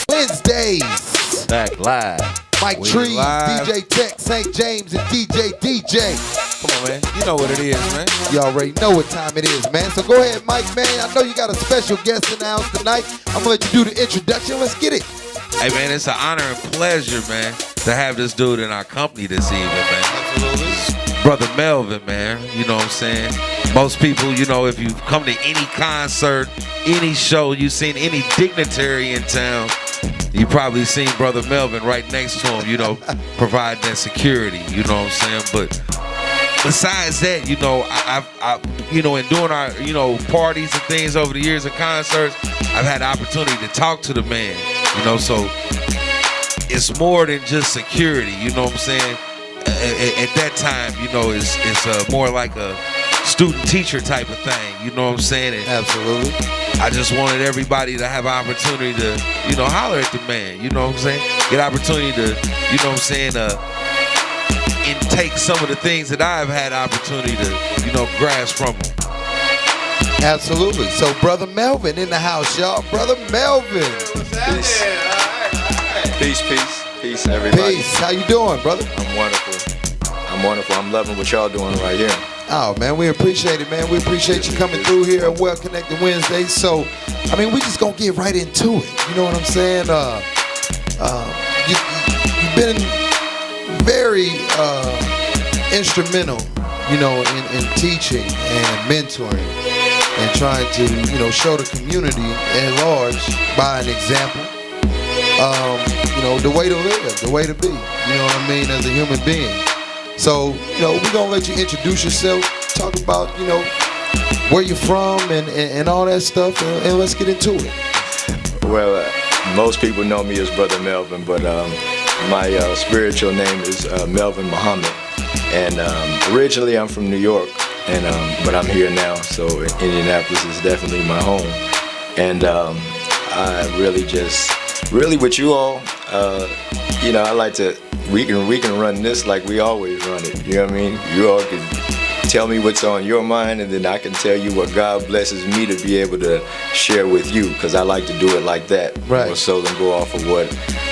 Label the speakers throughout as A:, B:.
A: Wednesdays.
B: Back live.
A: Mike Treez, DJ Tech, St. James, and DJ DJ.
B: Come on, man. You know what it is, man.
A: You already know what time it is, man. So go ahead, Mike, man. I know you got a special guest in the house tonight. I'm going to let you do the introduction. Let's get it.
B: Hey, man, it's an honor and pleasure, man, to have this dude in our company this evening, man.
A: Absolutely.
B: Brother Melvin, man. You know what I'm saying? Most people, you know, if you've come to any concert, any show, you've seen any dignitary in town, you probably seen Brother Melvin right next to him, you know, provide that security, you know what I'm saying? But besides that, you know, I you know, in doing our, you know, parties and things over the years of concerts, I've had the opportunity to talk to the man, you know, so it's more than just security, you know what I'm saying? At that time, you know, it's more like a student-teacher type of thing, you know what I'm saying? And
A: absolutely.
B: I just wanted everybody to have an opportunity to, you know, holler at the man, you know what I'm saying? Get an opportunity to, you know what I'm saying, intake some of the things that I've had opportunity to, you know, grasp from him.
A: Absolutely. So, Brother Melvin in the house, y'all. Brother Melvin.
C: Peace. Peace, everybody.
A: Peace. How you doing, brother?
C: I'm wonderful. I'm loving what y'all doing right here.
A: Oh, man, we appreciate it, man. We appreciate you coming through here at Well Connected Wednesdays. So, I mean, we just gonna get right into it. You know what I'm saying? You've been very instrumental, you know, in teaching and mentoring and trying to, you know, show the community at large by an example, you know, the way to live, the way to be, you know what I mean, as a human being. So, you know, we're going to let you introduce yourself, talk about, you know, where you're from and all that stuff, and let's get into it.
C: Well, most people know me as Brother Melvin, but my spiritual name is Melvin Muhammad. And originally I'm from New York, and but I'm here now, so Indianapolis is definitely my home. And I really with you all, you know, I like to, we can run this like we always run it. You know what I mean? You all can tell me what's on your mind, and then I can tell you what God blesses me to be able to share with you, because I like to do it like that.
A: Right.
C: More so than go off of what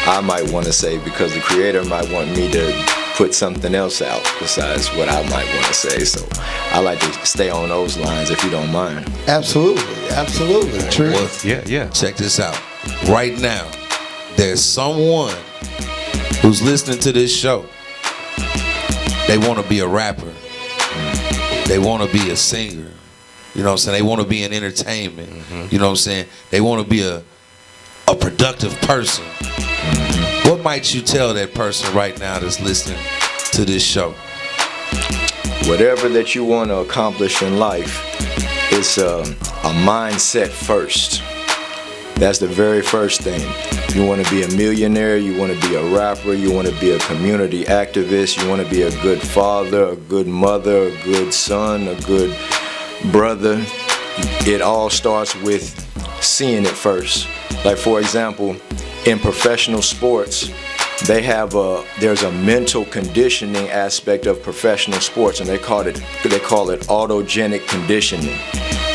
C: I might want to say, because the Creator might want me to put something else out besides what I might want to say. So I like to stay on those lines, if you don't mind.
A: Absolutely. True.
B: Well, yeah. Check this out. Right now, there's someone who's listening to this show. They want to be a rapper. They want to be a singer. You know what I'm saying? They want to be in entertainment. You know what I'm saying? They want to be a productive person. What might you tell that person right now that's listening to this show?
C: Whatever that you want to accomplish in life, it's a mindset first. That's the very first thing. You want to be a millionaire, you want to be a rapper, you want to be a community activist, you want to be a good father, a good mother, a good son, a good brother. It all starts with seeing it first. Like, for example, in professional sports, there's a mental conditioning aspect of professional sports, and they call it autogenic conditioning.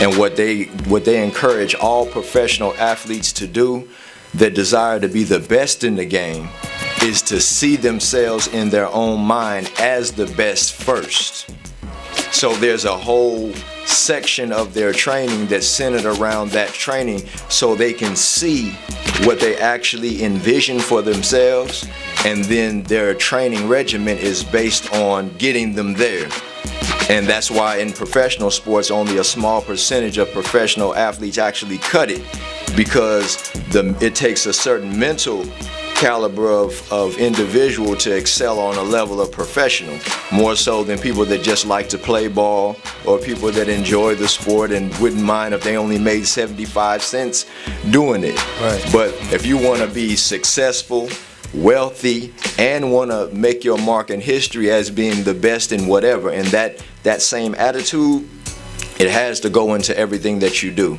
C: And what they encourage all professional athletes to do that desire to be the best in the game is to see themselves in their own mind as the best first. So there's a whole section of their training that's centered around that training, so they can see what they actually envision for themselves, and then their training regimen is based on getting them there. And that's why in professional sports, only a small percentage of professional athletes actually cut it, because it takes a certain mental caliber of individual to excel on a level of professional, more so than people that just like to play ball, or people that enjoy the sport and wouldn't mind if they only made 75 cents doing it.
A: Right.
C: But if you want to be successful, wealthy, and want to make your mark in history as being the best in whatever, and that same attitude, it has to go into everything that you do.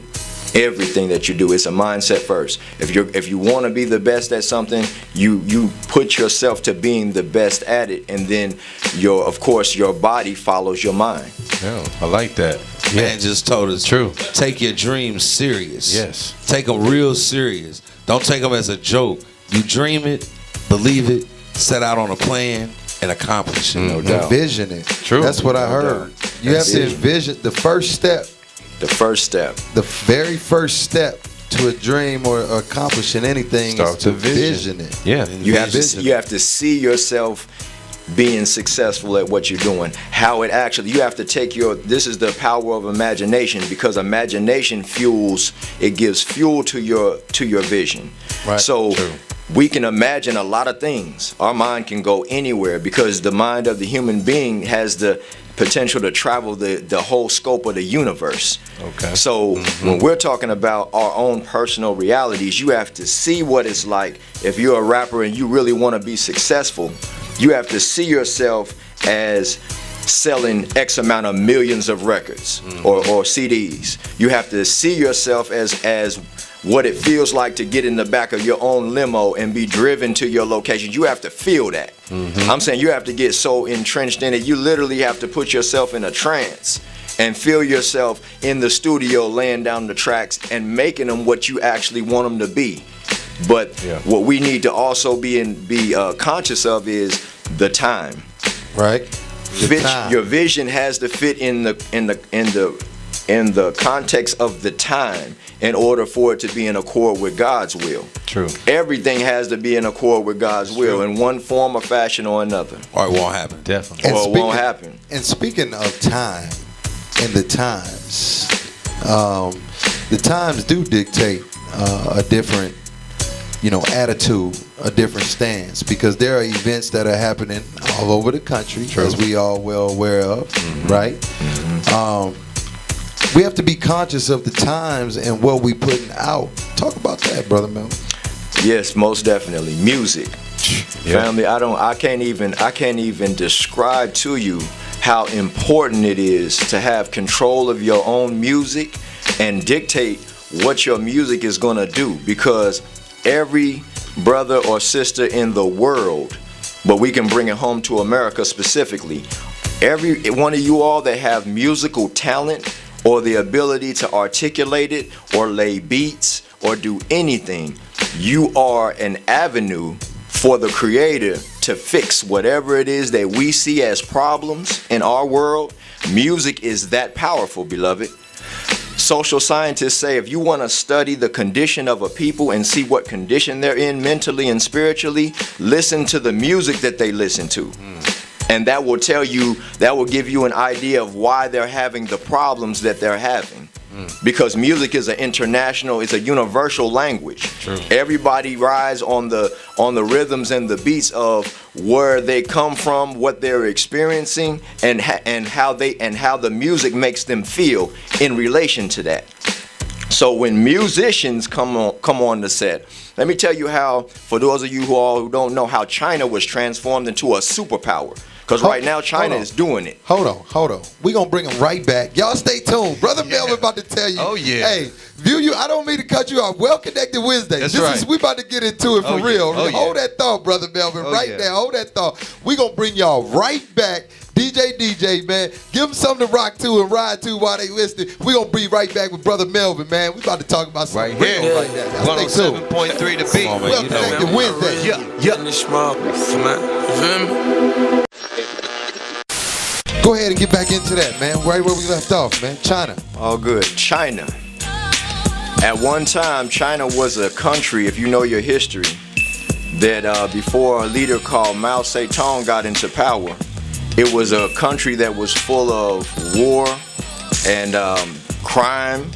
C: Everything that you do is a mindset first. If you want to be the best at something, you put yourself to being the best at it, and then of course your body follows your mind.
D: Yeah, I like that.
B: man just told us.
D: True.
B: Take your dreams serious.
D: Yes.
B: Take them real serious. Don't take them as a joke. You dream it, believe it, set out on a plan, and accomplish it.
C: No doubt.
A: Envision it.
D: True.
A: That's what I heard. You have to envision the first step.
C: The first step.
A: The very first step to a dream or accomplishing anything
D: Start
A: is to
D: to
A: vision it.
D: Yeah.
C: You have to see yourself being successful at what you're doing. How it actually, you have to take this is the power of imagination, because imagination gives fuel to your vision.
A: Right.
C: So
D: True.
C: we can imagine a lot of things. Our mind can go anywhere because the mind of the human being has the potential to travel the whole scope of the universe.
D: Okay.
C: So when we're talking about our own personal realities, you have to see what it's like. If you're a rapper and you really want to be successful, you have to see yourself as selling X amount of millions of records or CDs. You have to see yourself as what it feels like to get in the back of your own limo and be driven to your location. You have to feel that. I'm saying you have to get so entrenched in it. You literally have to put yourself in a trance and feel yourself in the studio laying down the tracks and making them what you actually want them to be. But what we need to also be conscious of is the time.
A: Right.
C: Your vision has to fit in the context of the time in order for it to be in accord with God's will.
D: True.
C: Everything has to be in accord with God's will in one form or fashion or another.
B: Or it won't happen.
D: Definitely.
C: Or it won't happen.
A: And speaking of time and the times do dictate a different, attitude, a different stance, because there are events that are happening all over the country, as we all well aware of, right? We have to be conscious of the times and what we putting out. Talk about that, Brother Melvin.
C: Yes, most definitely. Music. Family, I can't even describe to you how important it is to have control of your own music and dictate what your music is going to do, because every brother or sister in the world, but we can bring it home to America specifically, every one of you all that have musical talent or the ability to articulate it or lay beats or do anything, you are an avenue for the Creator to fix whatever it is that we see as problems in our world. Music is that powerful, beloved. Social scientists say if you want to study the condition of a people and see what condition they're in mentally and spiritually, listen to the music that they listen to. And that will give you an idea of why they're having the problems that they're having. Because music is it's a universal language.
D: True.
C: Everybody rides on the rhythms and the beats of where they come from, what they're experiencing, and how the music makes them feel in relation to that. So when musicians come on the set, let me tell you how, for those of you who don't know, how China was transformed into a superpower. Because right now China is doing it.
A: Hold on. We're going to bring them right back. Y'all stay tuned. Brother Melvin about to tell you.
D: Oh, yeah.
A: Hey, I don't mean to cut you off. Well-Connected Wednesdays.
D: That's
A: We about to get into it for real. Hold that thought, Brother Melvin, now. Hold that thought. We're going to bring y'all right back. DJ, man. Give them something to rock to and ride to while they listening. We're going to be right back with Brother Melvin, man. We about to talk about something
D: right here.
A: Right now. Y'all stay tuned.
D: 107.3 the beat.
A: Well-Connected Wednesdays. Go ahead and get back into that, man. Right where we left off, man. China.
C: All good. China. At one time, China was a country, if you know your history, that before a leader called Mao Zedong got into power, it was a country that was full of war and crime.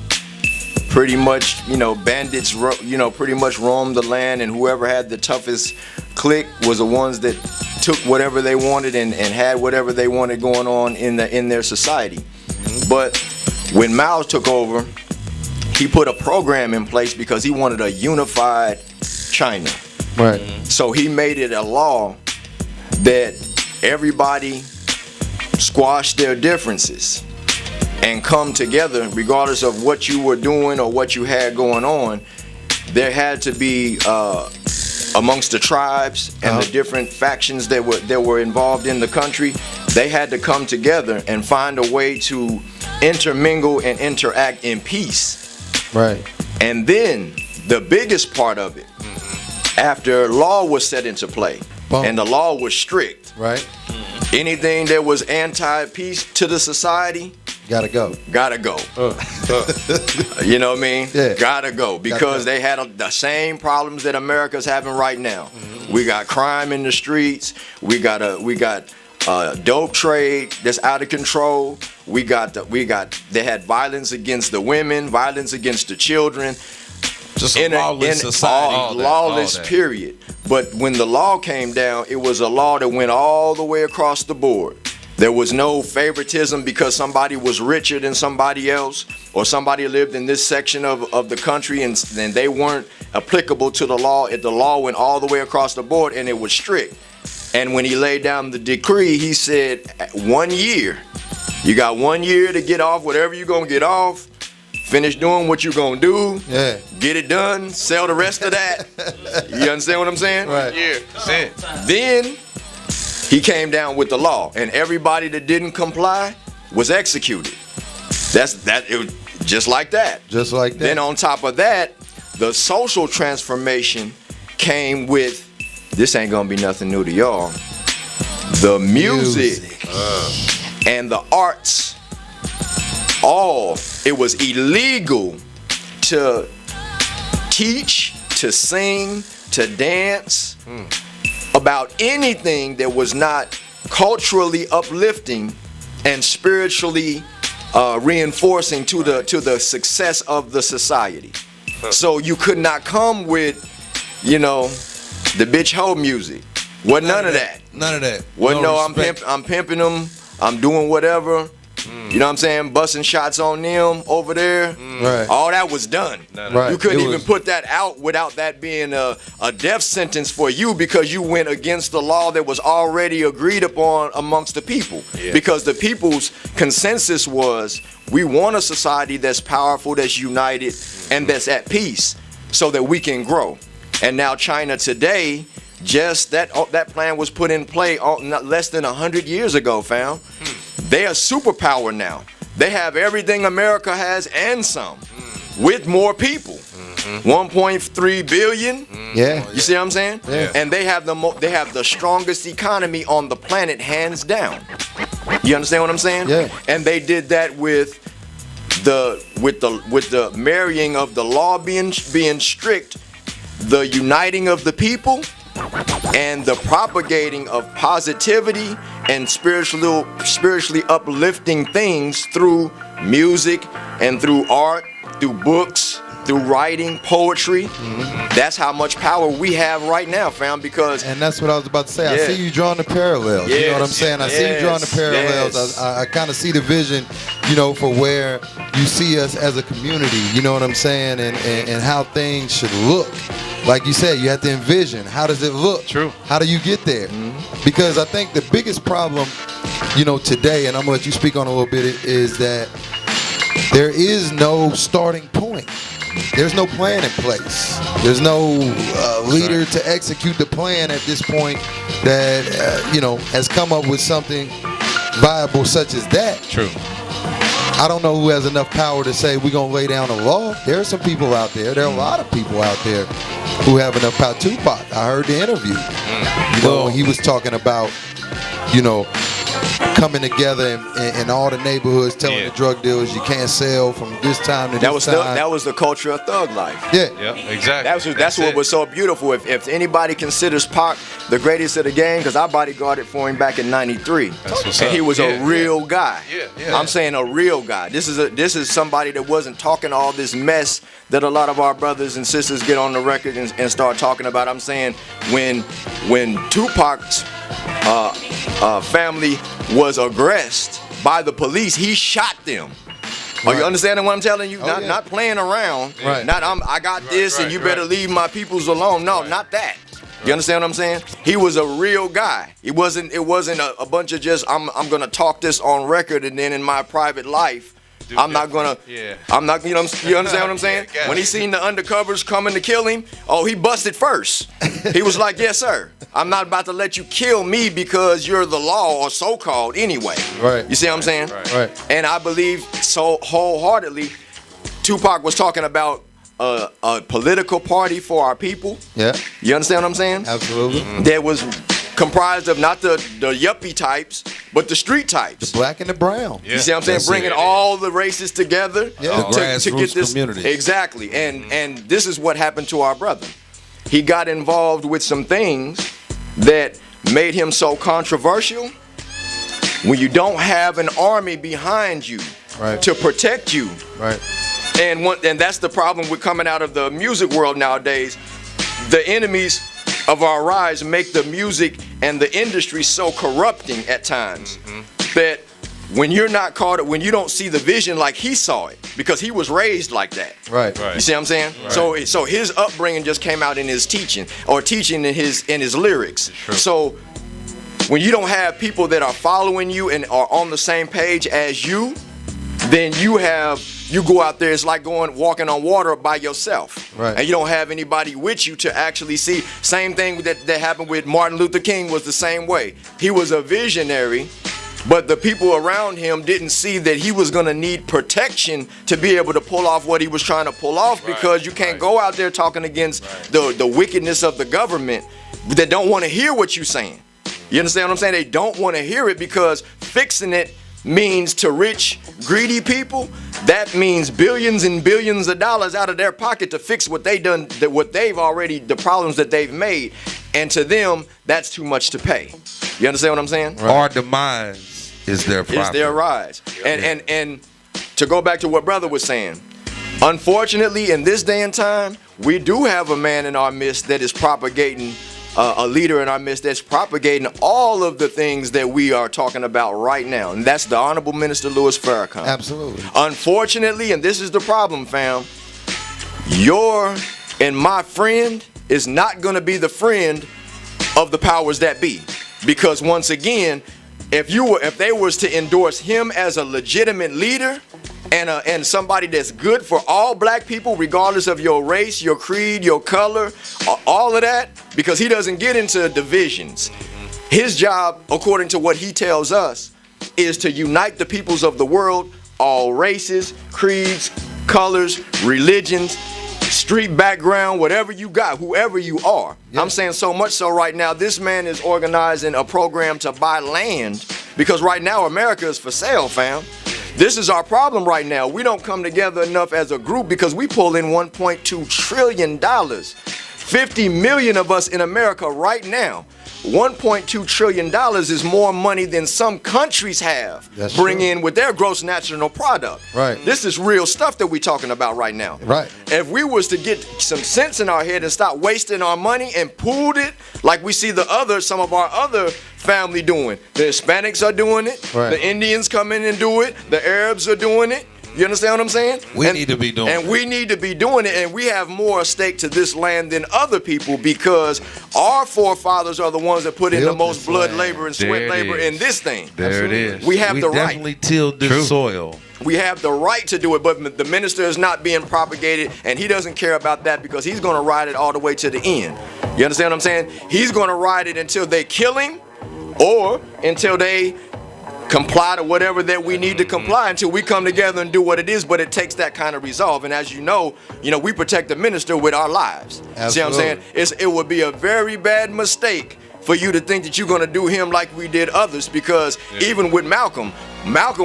C: Pretty much, bandits, pretty much roamed the land, and whoever had the toughest clique was the ones that took whatever they wanted and had whatever they wanted going on in their society. But when Mao took over, he put a program in place because he wanted a unified China.
A: Right.
C: So he made it a law that everybody squash their differences and come together regardless of what you were doing or what you had going on. There had to be amongst the tribes and the different factions that were involved in the country, they had to come together and find a way to intermingle and interact in peace.
A: Right.
C: And then the biggest part of it, after law was set into play, and the law was strict,
A: right?
C: Anything that was anti-peace to the society,
A: gotta go.
C: You know what I mean?
A: Yeah.
C: Gotta go, because they had the same problems that America's having right now. We got crime in the streets. We got dope trade that's out of control. They had violence against the women, violence against the children.
B: Just a lawless society.
C: Lawless, period. But when the law came down, it was a law that went all the way across the board. There was no favoritism because somebody was richer than somebody else, or somebody lived in this section of the country and they weren't applicable to the law. The law went all the way across the board, and it was strict. And when he laid down the decree, he said, 1 year. You got 1 year to get off whatever you're going to get off. Finish doing what you're going to do.
A: Yeah.
C: Get it done. Sell the rest of that. You understand what I'm saying?
A: Right.
C: Yeah. That's it. Then he came down with the law, and everybody that didn't comply was executed. It was just like that.
A: Just like that.
C: Then on top of that, the social transformation came with, this ain't gonna be nothing new to y'all, the music. And the arts. It was illegal to teach, to sing, to dance about anything that was not culturally uplifting and spiritually reinforcing to the success of the society. So you could not come with, the bitch hoe music. Wasn't none of that.
B: None of that.
C: Wasn't I'm pimping them. I'm doing whatever. You know what I'm saying? Busting shots on them over there.
A: Right.
C: All that was done.
A: Right.
C: You couldn't even put that out without that being a death sentence for you, because you went against the law that was already agreed upon amongst the people. Yeah. Because the people's consensus was, we want a society that's powerful, that's united, and that's at peace so that we can grow. And now China today, just that plan was put in play not less than 100 years ago, fam. They are superpower now. They have everything America has and some, with more people. 1.3 billion.
A: Yeah.
C: You see what I'm saying?
A: Yeah.
C: And they have the strongest economy on the planet, hands down. You understand what I'm saying?
A: Yeah.
C: And they did that with the marrying of the law being strict, the uniting of the people, and the propagating of positivity and spiritually uplifting things through music and through art, through books, through writing, poetry. That's how much power we have right now, fam, because... And
A: that's what I was about to say. I see you drawing the parallels. You know what I'm saying? I see you drawing the parallels. I kind of see the vision, for where you see us as a community, you know what I'm saying? And how things should look. Like you said, you have to envision, how does it look?
B: True.
A: How do you get there? Because I think the biggest problem, today, and I'm going to let you speak on a little bit, is that there is no starting point. There's no plan in place. There's no leader to execute the plan at this point that, has come up with something viable such as that.
B: True.
A: I don't know who has enough power to say we're going to lay down a law. There are some people out there. There are a lot of people out there who have enough power. Tupac, I heard the interview. When he was talking about, coming together in all the neighborhoods, telling the drug dealers you can't sell from this time to this time.
C: That was the culture of thug life.
A: Yeah,
C: exactly. That's what was so beautiful. If anybody considers Pac the greatest of the game, because I bodyguarded for him back in '93, and he was a real guy. I'm saying a real guy. This is somebody that wasn't talking all this mess that a lot of our brothers and sisters get on the record and start talking about. I'm saying when Tupac's family was aggressed by the police, he shot them. Are you understanding what I'm telling you? Not playing around.
A: Right.
C: Not I got this and you better leave my peoples alone. No, not that. You understand what I'm saying? He was a real guy. It wasn't a bunch of just I'm gonna talk this on record and then in my private life I'm not gonna.
D: Yeah.
C: I'm not. You understand what I'm saying?
D: Yeah,
C: when he seen the undercovers coming to kill him, he busted first. He was like, "Yes, sir. I'm not about to let you kill me because you're the law or so-called anyway."
A: Right.
C: You see what I'm saying?
A: Right.
C: And I believe so wholeheartedly, Tupac was talking about a political party for our people.
A: Yeah.
C: You understand what I'm saying?
A: Absolutely.
C: That was comprised of not the yuppie types, but the street types.
A: The black and the brown.
D: Yeah.
C: You see what I'm saying?
B: That's
C: Bringing
B: it.
C: all the races together
A: Yeah.
B: The
C: to
B: grassroots
C: get this
B: community.
C: exactly. And this is what happened to our brother. He got involved with some things that made him so controversial. When you don't have an army behind you
A: Right.
C: to protect you,
A: Right.
C: and that's the problem with coming out of the music world nowadays. The enemies of our rise make the music and the industry so corrupting at times that when you're not caught, when you don't see the vision like he saw it, because he was raised like that.
A: Right.
D: Right.
C: You see what I'm saying? So his upbringing just came out in his teaching, or teaching in his lyrics.
D: True.
C: So when you don't have people that are following you and are on the same page as you, then you go out there, it's like walking on water by yourself.
A: Right.
C: And you don't have anybody with you to actually see. Same thing that happened with Martin Luther King was the same way. He was a visionary, but the people around him didn't see that he was going to need protection to be able to pull off what he was trying to pull off, because you can't go out there talking against the wickedness of the government that don't want to hear what you're saying. You understand what I'm saying? They don't want to hear it, because fixing it means to rich, greedy people, that means billions and billions of dollars out of their pocket to fix what they've already, the problems that they've made. And to them, that's too much to pay. You understand what I'm saying?
B: Our demise is their profit.
C: Is their rise. And to go back to what brother was saying, unfortunately, in this day and time, we do have a man in our midst that is propagating, a leader in our midst that's propagating all of the things that we are talking about right now. And that's the Honorable Minister Louis Farrakhan.
A: Absolutely.
C: Unfortunately, and this is the problem, fam, your and my friend is not going to be the friend of the powers that be. Because once again, if they was to endorse him as a legitimate leader and somebody that's good for all black people, regardless of your race, your creed, your color, all of that, because he doesn't get into divisions. His job, according to what he tells us, is to unite the peoples of the world, all races, creeds, colors, religions, street background, whatever you got, whoever you are. Yeah. I'm saying so much so right now, this man is organizing a program to buy land, because right now America is for sale, fam. This is our problem right now. We don't come together enough as a group, because we pull in $1.2 trillion. 50 million of us in America right now. $1.2 trillion is more money than some countries have in with their gross national product.
A: Right.
C: This is real stuff that we're talking about right now.
A: Right.
C: If we was to get some sense in our head and stop wasting our money and pooled it like we see some of our other family doing. The Hispanics are doing it.
A: Right.
C: The Indians come in and do it. The Arabs are doing it. You understand what I'm saying?
B: We need to be doing it.
C: And we need to be doing it, and we have more stake to this land than other people, because our forefathers are the ones that put in the most blood, labor, and sweat labor in this thing.
B: There it is.
C: We have the right.
B: We definitely tilled this soil.
C: We have the right to do it, but the minister is not being propagated, and he doesn't care about that, because he's going to ride it all the way to the end. You understand what I'm saying? He's going to ride it until they kill him, or until they comply to whatever that we need to comply, until we come together and do what it is. But it takes that kind of resolve. And as you know, we protect the minister with our lives.
A: Absolutely.
C: See what I'm saying? It would be a very bad mistake for you to think that you're going to do him like we did others, because even with Malcolm,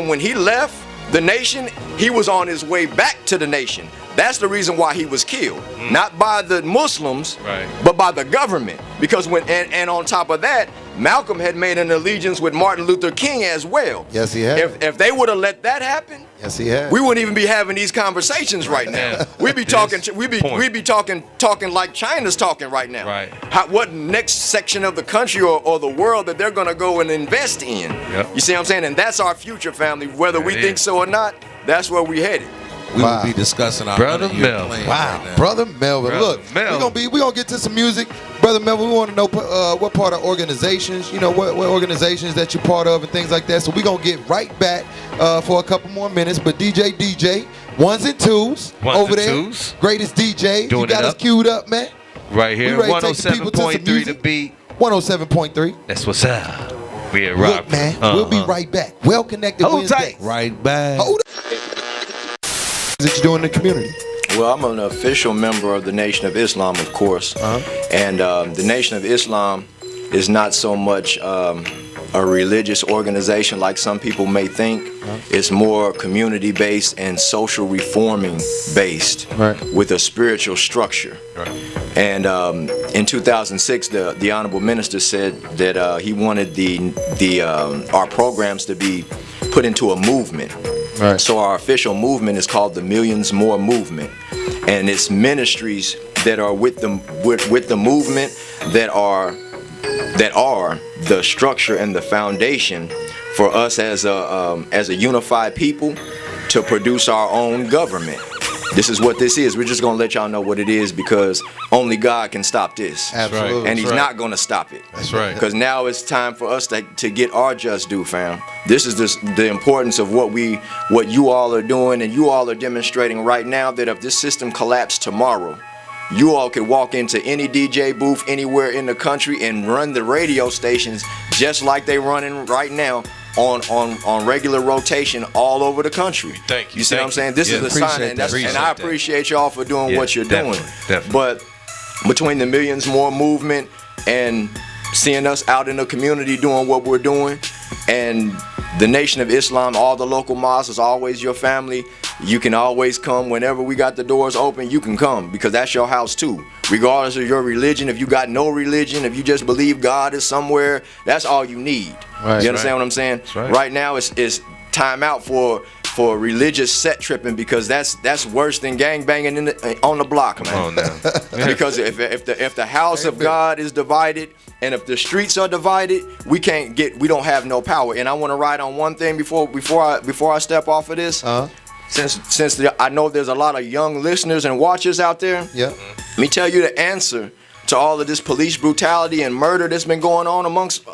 C: when he left the nation, he was on his way back to the nation. That's the reason why he was killed. Not by the Muslims, but by the government. Because and on top of that, Malcolm had made an allegiance with Martin Luther King as well.
A: Yes, he had.
C: If they would have let that happen,
A: yes, he had.
C: we wouldn't even be having these conversations right now. We'd be talking. We'd be talking like China's talking right now.
D: Right.
C: What next section of the country or the world that they're gonna go and invest in?
D: Yep.
C: You see what I'm saying? And that's our future, family. Whether we think so or not, that's where we headed.
B: we will be discussing our
D: Brother
B: 100-year
D: Melvin.
B: plan
A: Wow,
B: right now.
A: Brother Melvin.
D: Brother
A: Look,
D: Melvin.
A: we're gonna get to some music. Brother Melvin, we want to know what part of organizations, what organizations that you're part of and things like that. So we're gonna get right back for a couple more minutes. But DJ, ones and twos
D: Ones
A: over
D: and
A: there.
D: twos.
A: Greatest DJ.
D: Doing
A: You got
D: it
A: us
D: up.
A: queued up, man.
D: Right here,
A: We ready to take the people to some
D: 107.3 the
A: music?
D: beat.
A: 107.3.
D: That's what's up. We at Rock.
A: Look, man, we'll be right back. Well connected
D: Hold
A: Wednesdays.
D: tight.
B: Right back.
A: Hold up. That you doing in the community?
C: Well, I'm an official member of the Nation of Islam, of course. And the Nation of Islam is not so much a religious organization like some people may think. It's more community-based and social reforming-based with a spiritual structure. And in 2006, the Honorable Minister said that he wanted our programs to be put into a movement.
A: Right.
C: So our official movement is called the Millions More Movement, and it's ministries that are with the movement that are the structure and the foundation for us as a unified people to produce our own government. This is what this is. We're just gonna let y'all know what it is because only God can stop this.
A: Absolutely.
C: And he's not gonna stop it.
D: That's right.
C: Because now it's time for us to get our just due, fam. This is the importance of what you all are doing, and you all are demonstrating right now that if this system collapsed tomorrow, you all could walk into any DJ booth anywhere in the country and run the radio stations just like they running right now on regular rotation all over the country.
D: Thank you.
C: You see what I'm saying? This is a sign, and I appreciate y'all for doing what you're doing.
D: Definitely.
C: But between the Millions More movement and seeing us out in the community doing what we're doing, and the Nation of Islam, all the local mosques is always your family. You can always come whenever we got the doors open. You can come because that's your house too. Regardless of your religion, if you got no religion, if you just believe God is somewhere, that's all you need.
A: Right.
C: You understand what I'm saying? Right now, it's time out for religious set tripping because that's worse than gang banging on the block, man.
D: Come on now.
C: Because if the house of God is divided and if the streets are divided, we don't have no power. And I want to ride on one thing before I step off of this. Since I know there's a lot of young listeners and watchers out there.
A: Yeah.
C: Let me tell you the answer to all of this police brutality and murder that's been going on amongst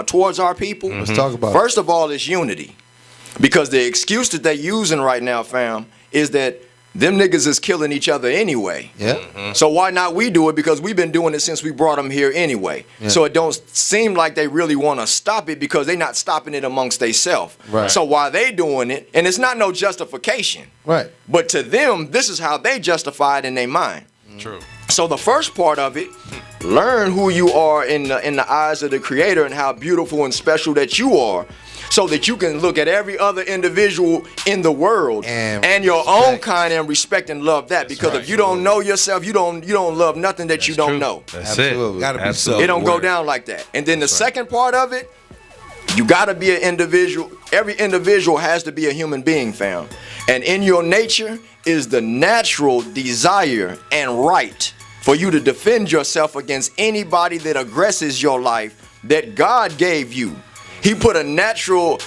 C: towards our people.
A: Let's talk about it.
C: First of all, it's unity. Because the excuse that they're using right now, fam, is that them niggas is killing each other anyway.
A: Yeah.
C: So why not we do it? Because we've been doing it since we brought them here anyway.
A: Yeah.
C: So it don't seem like they really want to stop it because they not stopping it amongst theyself.
A: Right.
C: So why they doing it, and it's not no justification.
A: Right.
C: But to them, this is how they justify it in their mind.
D: True.
C: So the first part of it, learn who you are in the eyes of the Creator and how beautiful and special that you are, so that you can look at every other individual in the world and your own kind and respect and love that. Because if you don't know yourself, you don't love nothing that you don't know.
D: That's
A: Absolutely.
D: it.
B: Gotta be
D: Absolutely.
C: It don't go down like that. And then the second part of it, you gotta be an individual. Every individual has to be a human being, fam. And in your nature is the natural desire and right for you to defend yourself against anybody that aggresses your life that God gave you. He put a natural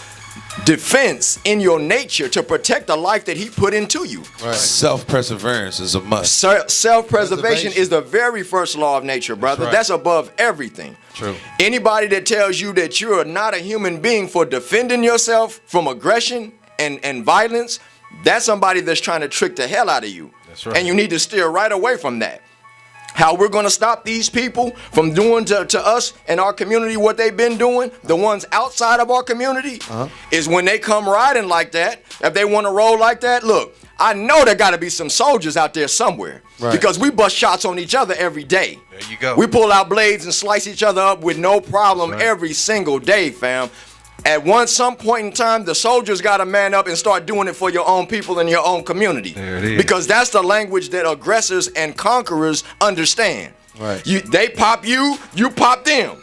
C: defense in your nature to protect the life that he put into you.
A: Right.
B: Self-perseverance is a must.
C: Self-preservation is the very first law of nature, brother. That's above everything.
A: True.
C: Anybody that tells you that you're not a human being for defending yourself from aggression and violence, that's somebody that's trying to trick the hell out of you.
D: That's right.
C: And you need to steer right away from that. How we're going to stop these people from doing to us and our community what they've been doing, the ones outside of our community, is when they come riding like that, if they want to roll like that, look, I know there got to be some soldiers out there somewhere.
A: Right.
C: Because we bust shots on each other every day.
D: There you go.
C: We pull out blades and slice each other up with no problem every single day, fam. At some point in time, the soldiers got to man up and start doing it for your own people in your own community.
D: There it is.
C: Because that's the language that aggressors and conquerors understand.
A: Right.
C: They pop you, you pop them.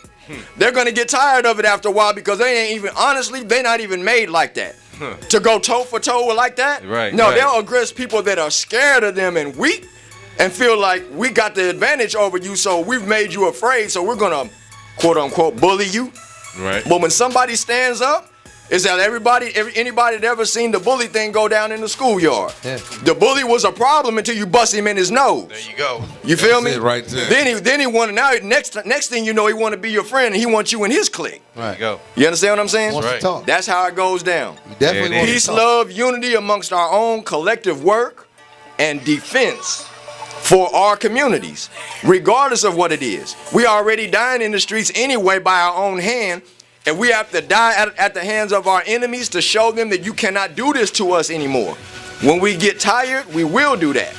C: They're going to get tired of it after a while because they're not even made like that. To go toe for toe like that?
D: Right,
C: No,
D: right.
C: they'll aggress people that are scared of them and weak and feel like we got the advantage over you, so we've made you afraid, so we're going to, quote unquote, bully you.
D: Right.
C: But when somebody stands up, is that anybody that ever seen the bully thing go down in the schoolyard.
A: Yeah.
C: The bully was a problem until you bust him in his nose.
D: There you go.
C: You feel me?
B: It right there.
C: Then he wanted, now next thing you know, he want to be your friend and he wants you in his clique.
D: There you go.
C: You understand what I'm saying?
A: Wants
D: right.
A: to talk.
C: That's how it goes down.
A: He definitely
D: There it
A: wants
C: Peace,
A: to talk.
C: love, unity amongst our own collective work and defense for our communities, regardless of what it is. We already dying in the streets anyway by our own hand, and we have to die at the hands of our enemies to show them that you cannot do this to us anymore. When we get tired, we will do that.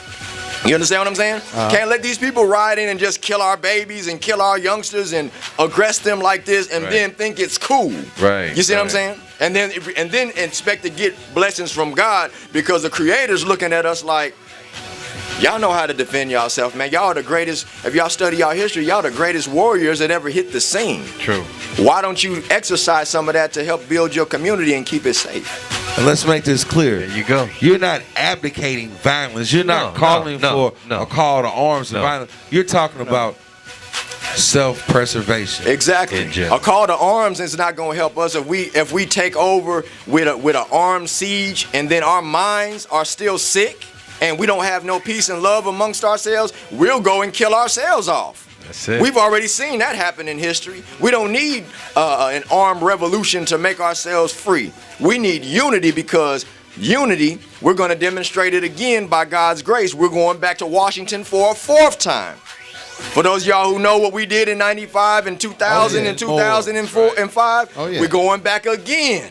C: You understand what I'm saying? Can't let these people ride in and just kill our babies and kill our youngsters and aggress them like this and
D: Right.
C: then think it's cool.
D: Right,
C: You see what I'm
D: right.
C: saying? And then expect to get blessings from God because the Creator's looking at us like, y'all know how to defend yourself, man. Y'all are the greatest. If y'all study y'all history, y'all the greatest warriors that ever hit the scene.
D: True.
C: Why don't you exercise some of that to help build your community and keep it safe?
B: And let's make this clear.
D: There you go.
B: You're not abdicating violence. You're not
D: No,
B: calling
D: no,
B: for
D: no.
B: a call to arms and
D: No.
B: violence. You're talking about self-preservation.
C: Exactly.
D: In general.
C: A call to arms is not going to help us if we take over with an armed siege and then our minds are still sick and we don't have no peace and love amongst ourselves. We'll go and kill ourselves off.
D: That's it.
C: We've already seen that happen in history. We don't need an armed revolution to make ourselves free. We need unity because unity, we're going to demonstrate it again by God's grace. We're going back to Washington for a fourth time. For those of y'all who know what we did in 95 and 2000
A: Oh, yeah.
C: and 2004 and 5,
A: Oh, yeah.
C: we're going back again.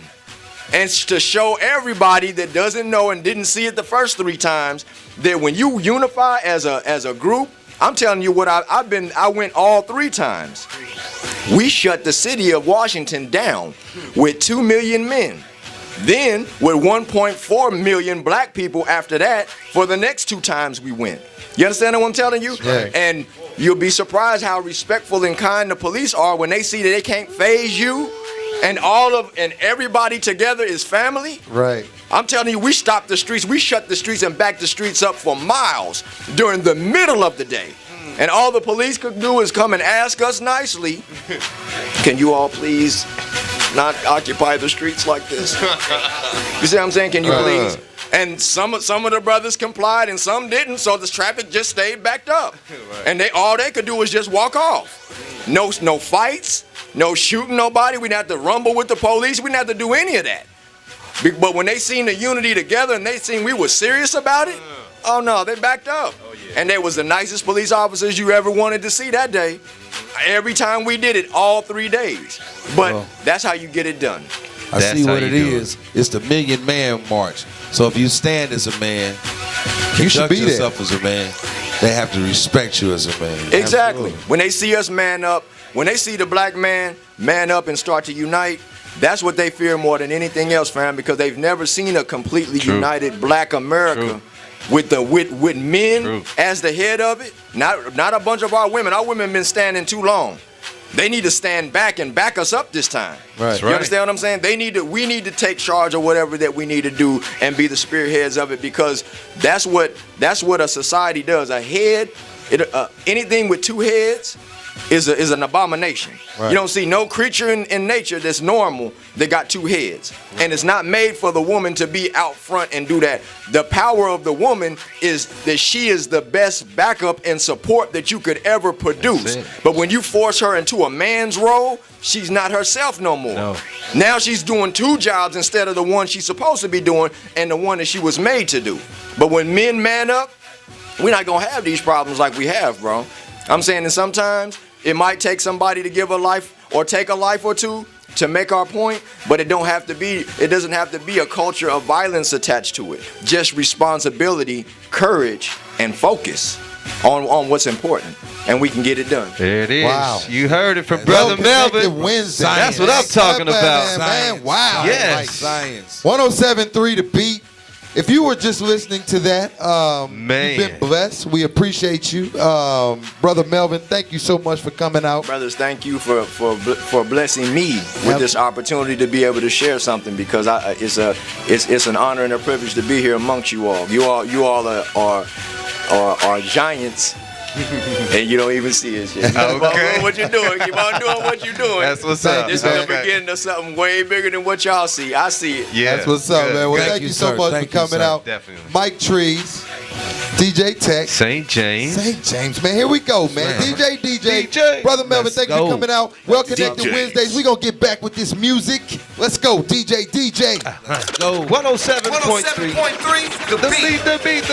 C: And to show everybody that doesn't know and didn't see it the first 3 times that when you unify as a group, I'm telling you what I went all 3 times. We shut the city of Washington down with 2 million men. Then with 1.4 million black people after that for the next 2 times we went. You understand what I'm telling you?
A: Yeah.
C: And you'll be surprised how respectful and kind the police are when they see that they can't phase you and everybody together is family.
A: Right.
C: I'm telling you, we stopped the streets, we shut the streets and backed the streets up for miles during the middle of the day. And all the police could do is come and ask us nicely, can you all please not occupy the streets like this? You see what I'm saying? Can you please? And some of the brothers complied and some didn't, so the traffic just stayed backed up. And all they could do was just walk off. No fights, no shooting nobody. We didn't have to rumble with the police. We didn't have to do any of that. But when they seen the unity together and they seen we were serious about it, oh no, they backed up. And they was the nicest police officers you ever wanted to see that day. Every time we did it, all 3 days. But that's how you get it done.
B: I
D: That's
B: see
D: how
B: what
D: you
B: it
D: do
B: is. It's the Million Man March. So if you stand as a man,
A: You should
B: conduct
A: be there.
B: yourself as a man, they have to respect you as a man.
C: Exactly. When they see us man up, when they see the black man up and start to unite, that's what they fear more than anything else, fam, because they've never seen a completely
D: True.
C: united black America with men
D: True.
C: as the head of it. Not a bunch of our women. Our women been standing too long. They need to stand back and back us up this time.
A: Right.
C: You understand what I'm saying? We need to take charge of whatever that we need to do and be the spearheads of it because that's what a society does. A head, anything with 2 heads is an abomination.
A: Right.
C: You don't see no creature in nature that's normal that got 2 heads. And it's not made for the woman to be out front and do that. The power of the woman is that she is the best backup and support that you could ever produce. But when you force her into a man's role, she's not herself no more.
D: No.
C: Now she's doing 2 jobs instead of the one she's supposed to be doing and the one that she was made to do. But when men man up, we're not going to have these problems like we have, bro. I'm saying that sometimes it might take somebody to give a life or take a life or 2 to make our point, but it doesn't have to be a culture of violence attached to it. Just responsibility, courage, and focus on what's important, and we can get it done.
D: There it is.
A: Wow.
D: You heard it from Brother
A: Well-Connected
D: Melvin.
A: Wednesday.
D: That's what I'm talking about.
A: Man, wow.
D: Yes.
B: Like science.
A: 107.3 The Beat. If you were just listening to that,
D: Man.
A: you've been blessed. We appreciate you. Brother Melvin, thank you so much for coming out.
C: Brothers, thank you for blessing me with this opportunity to be able to share something because it's an honor and a privilege to be here amongst you all. You all are giants And you don't even see it yet. Keep on doing what you're doing. Keep on doing what you're doing.
D: That's what's up.
C: This is the beginning of something way bigger than what y'all see. I see it.
D: Yeah.
A: That's what's up,
D: Good.
A: man. Well,
B: Thank
A: thank
B: you,
A: you so
B: sir.
A: much
B: Thank
A: for
B: you,
A: coming
B: sir.
A: out.
D: Definitely.
A: Mike Treez, DJ Tech.
D: St. James.
A: St. James, man. Here we go, man. DJ,
D: DJ.
A: Brother Melvin,
B: Let's
A: thank you
B: go.
A: for coming out. Well-Connected
C: DJs.
A: Wednesdays. We're going to get back with this music. Let's go, DJ, DJ.
B: Let's go.
D: 107.3.
E: The beat.
D: The beat.